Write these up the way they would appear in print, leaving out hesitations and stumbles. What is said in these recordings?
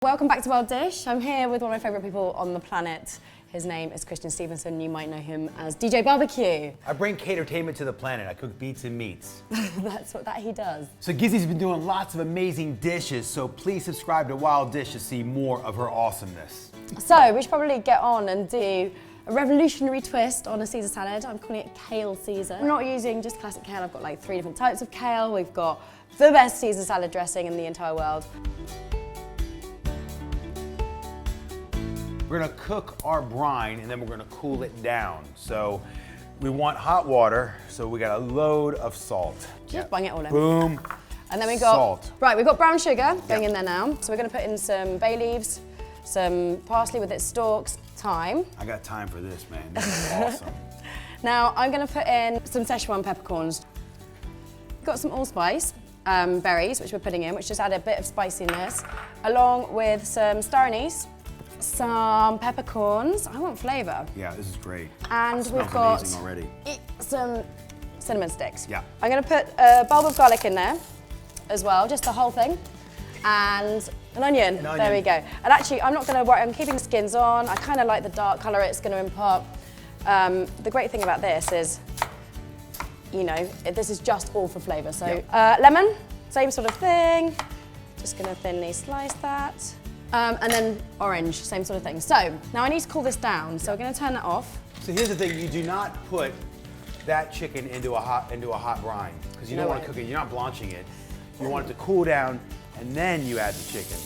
Welcome back to Wild Dish. I'm here with one of my favourite people on the planet. His name is Christian Stevenson. You might know him as DJ BBQ. I bring catertainment to the planet. I cook beats and meats. That's what he does. So Gizzi's been doing lots of amazing dishes, so please subscribe to Wild Dish to see more of her awesomeness. So we should probably get on and do a revolutionary twist on a Caesar salad. I'm calling it Kale Caesar. I'm not using just classic kale. I've got like 3 different types of kale. We've got the best Caesar salad dressing in the entire world. We're gonna cook our brine and then we're gonna cool it down. So we want hot water, so we got a load of salt. Just bang it all in. Boom. And then we got salt. Right, we've got brown sugar going in there now. So we're gonna put in some bay leaves, some parsley with its stalks, thyme. I got time for this, man. This is awesome. Now I'm gonna put in some Szechuan peppercorns. We've got some allspice berries, which we're putting in, which just add a bit of spiciness, along with some star anise, some peppercorns. I want flavour. Yeah, this is great. And it we've smells got amazing already. Some cinnamon sticks. Yeah. I'm going to put a bulb of garlic in there as well, just the whole thing. And an onion. There we go. And actually, I'm not going to worry, I'm keeping the skins on. I kind of like the dark colour it's going to impart. The great thing about this is, you know, this is just all for flavour. So lemon, same sort of thing. Just going to thinly slice that. And then orange, same sort of thing. So now I need to cool this down, so we're going to turn that off. So here's the thing: you do not put that chicken into a hot brine because you don't want to cook it. You're not blanching it. You want it to cool down, and then you add the chicken.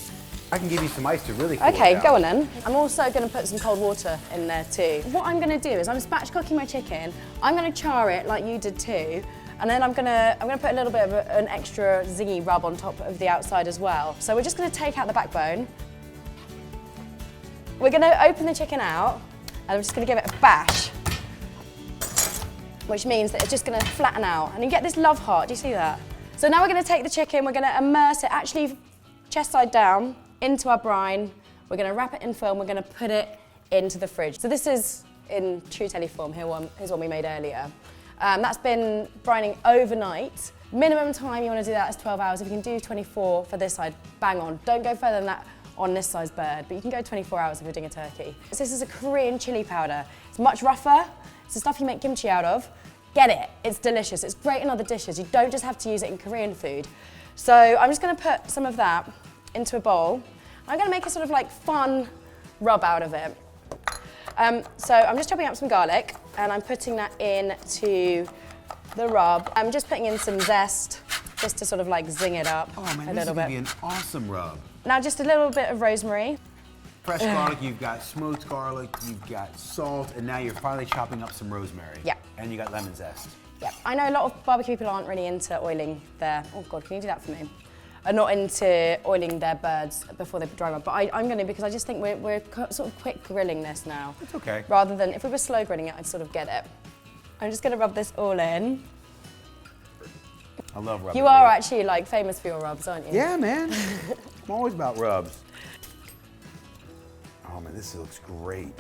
I can give you some ice to really cool it down. Okay, go on then. I'm also going to put some cold water in there too. What I'm going to do is I'm spatch cooking my chicken. I'm going to char it like you did too. And then I'm gonna put a little bit of an extra zingy rub on top of the outside as well. So we're just gonna take out the backbone. We're gonna open the chicken out, and I'm just gonna give it a bash, which means that it's just gonna flatten out. And you get this love heart, do you see that? So now we're gonna take the chicken, we're gonna immerse it, actually chest side down, into our brine. We're gonna wrap it in foil, we're gonna put it into the fridge. So this is in true telly form, here's one we made earlier. That's been brining overnight. Minimum time you wanna do that is 12 hours. If you can do 24 for this side, bang on. Don't go further than that on this size bird, but you can go 24 hours if you're doing a turkey. So this is a Korean chili powder. It's much rougher. It's the stuff you make kimchi out of. Get it, it's delicious. It's great in other dishes. You don't just have to use it in Korean food. So I'm just gonna put some of that into a bowl. I'm gonna make a sort of like fun rub out of it. So I'm just chopping up some garlic and I'm putting that into the rub. I'm just putting in some zest just to sort of like zing it up a little bit. This is gonna be an awesome rub. Now just a little bit of rosemary. Fresh garlic, you've got smoked garlic, you've got salt, and now you're finally chopping up some rosemary. Yeah. And you got lemon zest. Yeah. I know a lot of barbecue people aren't really into oiling their, oh God, can you do that for me? Are not into oiling their birds before they dry rub, but I'm going to because I just think we're sort of quick grilling this now. It's okay. Rather than, if we were slow grilling it, I'd sort of get it. I'm just going to rub this all in. I love rubbing. You are actually like famous for your rubs, aren't you? Yeah, man. I'm always about rubs. Oh man, this looks great.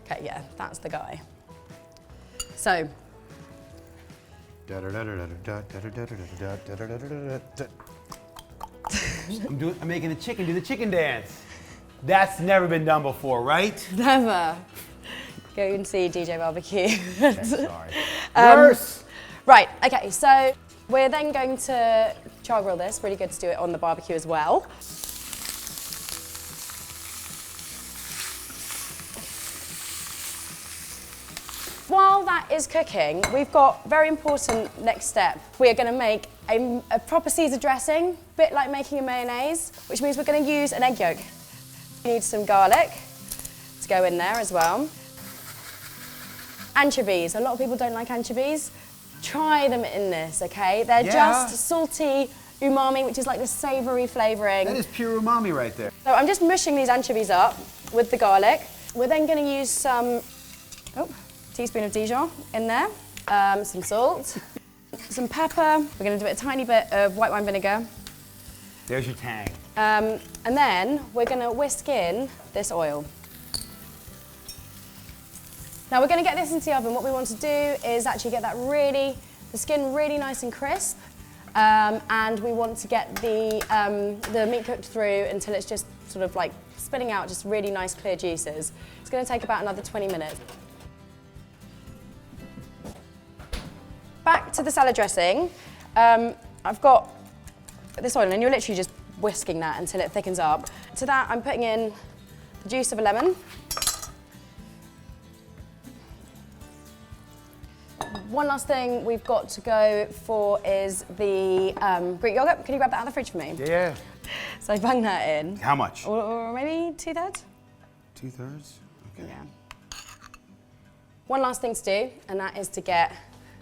Okay, yeah, that's the guy. So. I'm making the chicken do the chicken dance. That's never been done before, right? Never. Go and see DJ BBQ. Okay, sorry. Worse. Right, okay, so we're then going to char grill this. Really good to do it on the barbecue as well. While that is cooking, we've got very important next step. We're going to make a proper Caesar dressing, a bit like making a mayonnaise, which means we're going to use an egg yolk. We need some garlic to go in there as well. Anchovies. A lot of people don't like anchovies. Try them in this, okay? They're just salty umami, which is like the savoury flavouring. That is pure umami right there. So I'm just mushing these anchovies up with the garlic. We're then going to use some, teaspoon of Dijon in there, some salt, some pepper. We're going to do a tiny bit of white wine vinegar. There's your tang. And then we're going to whisk in this oil. Now we're going to get this into the oven. What we want to do is actually get the skin really nice and crisp. And we want to get the meat cooked through until it's just sort of like spitting out just really nice clear juices. It's going to take about another 20 minutes. Back to the salad dressing. I've got this oil, and you're literally just whisking that until it thickens up. To that, I'm putting in the juice of a lemon. One last thing we've got to go for is the Greek yogurt. Can you grab that out of the fridge for me? Yeah. So I bung that in. How much? Or maybe 2/3? 2/3? Okay. Yeah. One last thing to do, and that is to get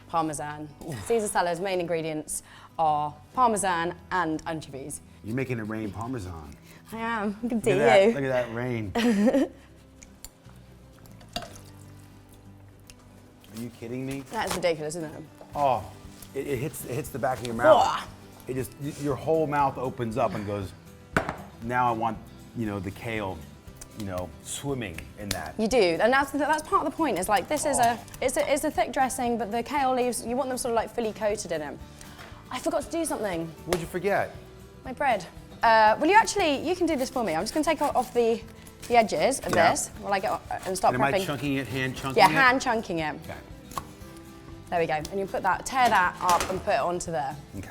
Parmesan. Caesar salad's main ingredients are Parmesan and anchovies. You're making it rain Parmesan. I am. I can see you. Look at that rain. Are you kidding me? That's ridiculous, isn't it? Oh, it hits the back of your mouth. Oh. It just, your whole mouth opens up and goes, now I want, the kale, swimming in that. You do, and that's part of the point. Is like this is it's a thick dressing, but the kale leaves, you want them sort of like fully coated in it. I forgot to do something. What'd you forget? My bread. Well, you can do this for me. I'm just going to take off the edges of this while I get and start prepping. Am I chunking it, hand chunking it? Yeah, hand chunking it. Okay. There we go. And you put that, tear that up and put it onto there. Okay.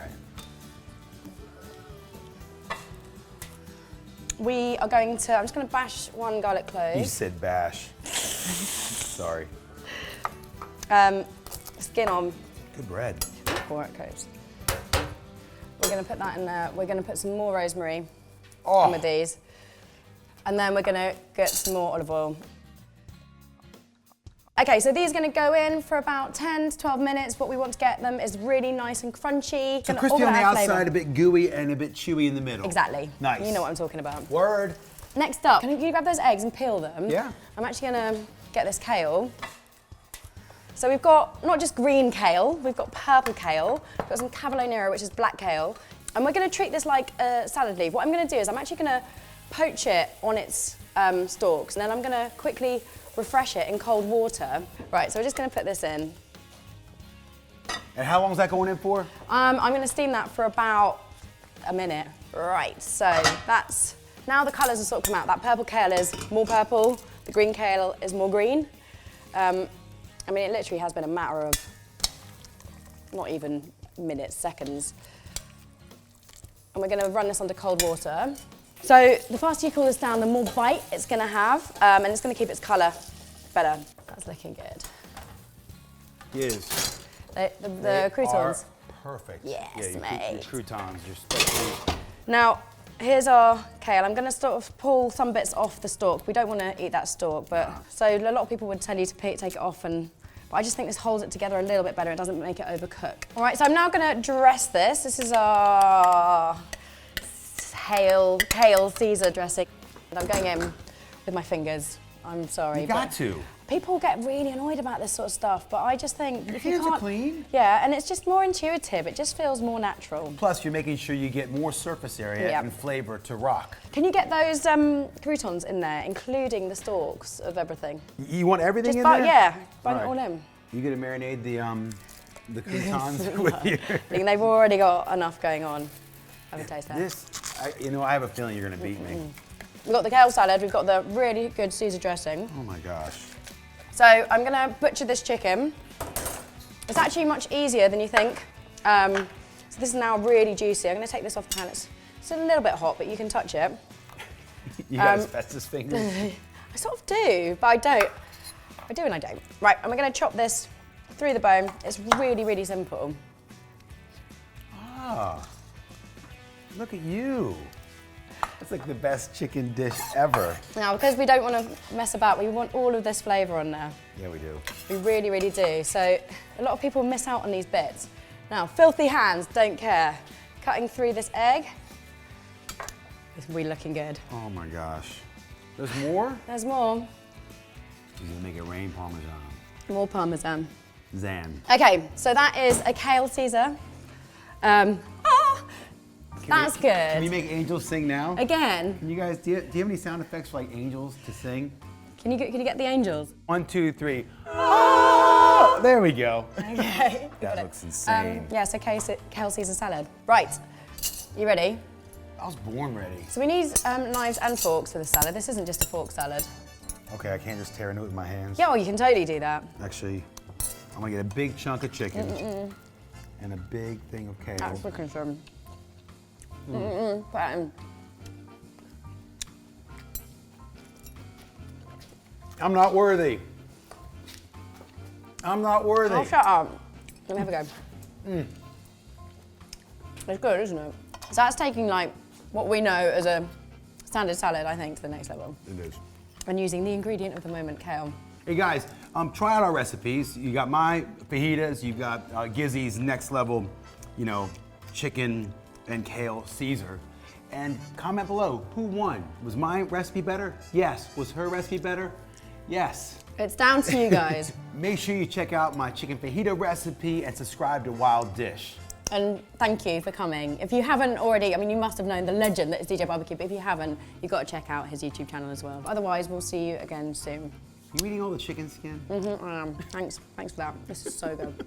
We are going to, I'm just going to bash one garlic clove. You said bash. Sorry. Skin on. Good bread. Before it goes. We're going to put that in there. We're going to put some more rosemary on with these. And then we're going to get some more olive oil. Okay, so these are going to go in for about 10 to 12 minutes. What we want to get them is really nice and crunchy. So crispy on the outside, a bit gooey, and a bit chewy in the middle. Exactly. Nice. You know what I'm talking about. Word. Next up, can you grab those eggs and peel them? Yeah. I'm actually going to get this kale. So we've got not just green kale, we've got purple kale, we've got some cavolo nero, which is black kale, and we're going to treat this like a salad leaf. What I'm going to do is I'm actually going to poach it on its stalks, and then I'm going to quickly refresh it in cold water. Right, so we're just going to put this in. And how long is that going in for? I'm going to steam that for about a minute. Right, so that's, now the colours have sort of come out. That purple kale is more purple, the green kale is more green. I mean, it literally has been a matter of not even minutes, seconds. And we're going to run this under cold water. So the faster you cool this down, the more bite it's going to have, and it's going to keep its colour better. That's looking good. Yes. The croutons. Perfect. Yes, your mate. croutons, your specialty. Now, here's our kale. I'm going to sort of pull some bits off the stalk. We don't want to eat that stalk, but so a lot of people would tell you to take it off, but I just think this holds it together a little bit better. It doesn't make it overcook. All right, so I'm now going to dress this. This is our kale Caesar dressing. And I'm going in with my fingers. I'm sorry. You got to. People get really annoyed about this sort of stuff, but I just think Your if you hands can't, are clean. Yeah, and it's just more intuitive. It just feels more natural. Plus, you're making sure you get more surface area and flavor to rock. Can you get those croutons in there, including the stalks of everything? You want everything Just in there? Yeah, bung it all in. You gonna marinate the croutons with your... I think they've already got enough going on. Have a taste there. I have a feeling you're gonna beat me. We've got the kale salad, we've got the really good Caesar dressing. Oh my gosh. So I'm gonna butcher this chicken. It's actually much easier than you think. So this is now really juicy. I'm gonna take this off the pan. It's a little bit hot, but you can touch it. You got asbestos fingers? I sort of do, but I don't. I do and I don't. Right, and we're gonna chop this through the bone. It's really, really simple. Ah, look at you. That's like the best chicken dish ever. Now, because we don't want to mess about, we want all of this flavour on there. Yeah, we do. We really, really do. So a lot of people miss out on these bits. Now, filthy hands, don't care. Cutting through this egg. It's really looking good. Oh my gosh. There's more? There's more. You're gonna make it rain Parmesan. More Parmesan. Zan. Okay, so that is a kale Caesar. That's good. Can we make angels sing now? Again. Can you guys, do you have any sound effects for like angels to sing? Can you get the angels? 1, 2, 3. Oh! There we go. Okay. That looks insane. Yeah, so kale Caesar salad. Right, you ready? I was born ready. So we need knives and forks for the salad. This isn't just a fork salad. Okay, I can't just tear into it with my hands. Yeah, well, you can totally do that. Actually, I'm gonna get a big chunk of chicken and a big thing of kale. That's looking some. Put that in. I'm not worthy. I'm not worthy. Oh, shut up. Let me have a go. It's good, isn't it? So that's taking like what we know as a standard salad, I think, to the next level. It is. And using the ingredient of the moment, kale. Hey guys, try out our recipes. You got my fajitas, you got Gizzi's next level, you know, chicken and kale Caesar. And comment below, who won? Was my recipe better? Yes. Was her recipe better? Yes. It's down to you guys. Make sure you check out my chicken fajita recipe and subscribe to Wild Dish. And thank you for coming. If you haven't already, I mean, you must have known the legend that is DJ BBQ, but if you haven't, you've got to check out his YouTube channel as well. Otherwise, we'll see you again soon. You eating all the chicken skin? I am. Thanks for that. This is so good.